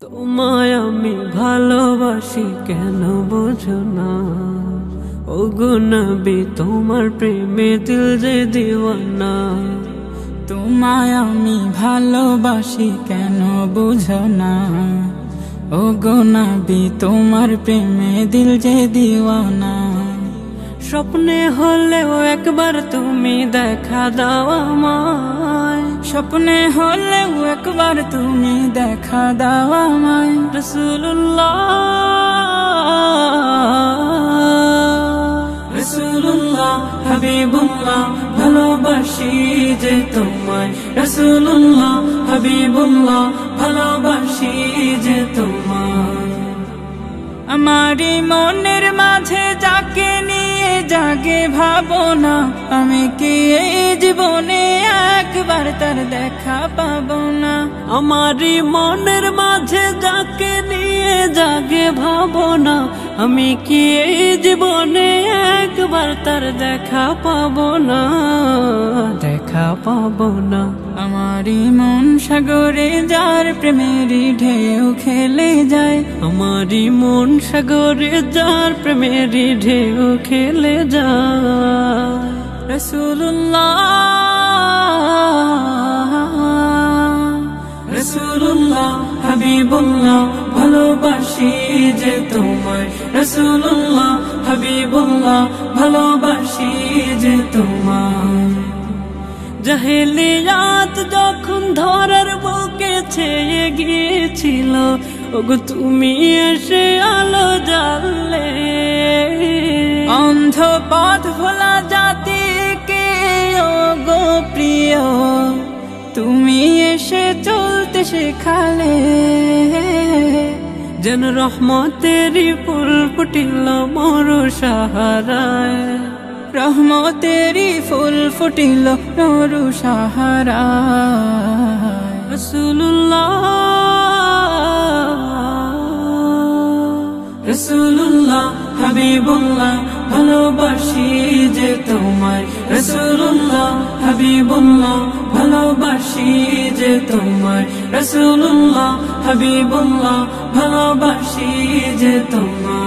তোমায় আমি ভালোবাসি কেন বোঝো না, ওগো নবী তোমার প্রেমে দিল যে দিওয়ানা। তোমায় আমি ভালোবাসি কেন বুঝো না, ওগো নবী তোমার প্রেমে দিল যে দিওয়ানা। স্বপ্নে হলেও একবার তুমি দেখা দাও আমায়, স্বপ্নে হলেও একবার তুমি দেখা দাও আমায়। রাসূলুল্লাহ রাসূলুল্লাহ হাবিবুল্লাহ ভালোবাসি যে তোমায়, রাসূলুল্লাহ হাবিবুল্লাহ ভালোবাসি যে তোমায়। আমারি মনের মাঝে যাকে নিয়ে জাগে ভাবনা, আমি কি এই জীবনে একবার তার দেখা পাবো না। আমারি মনের মাঝে যাকে নিয়ে জাগে ভাবনা, আমি কি এই জীবনে একবার তার দেখা পাবো না, দেখা পাবো না। আমারি মন সাগরে যার প্রেমের ঢেউ খেলে যায়, আমারি মন সাগরে যার প্রেমের ঢেউ খেলে যায়। রাসূলুল্লাহ রাসূলুল্লাহ হাবিবুল্লাহ ভালোবাসি যে তোমায়, রাসূলুল্লাহ হাবিবুল্লাহ ভালোবাসি যে তোমায়। জাহেলিয়াত যখন ধরার বুকে ছেয়ে গিয়েছিল, ওগো তুমি এসে আলো জ্বাললে। অন্ধ পথ ভোলা জাতিকে ওগো প্রিয় তুমি এসে চলতে শেখালে। যেন রহমতেরই ফুল ফুটিল মোর সাহারায়, রহমতেরই ফুল ফুটিল মোর সাহারায়। রাসূলুল্লাহ রাসূলুল্লাহ হাবিবুল্লাহ ভালোবাসি যে তোমায়, রাসূলুল্লাহ হাবিবুল্লাহ ভালোবাসি যে তোমায়, রাসূলুল্লাহ হাবিবুল্লাহ ভালোবাসি যে তোমায়।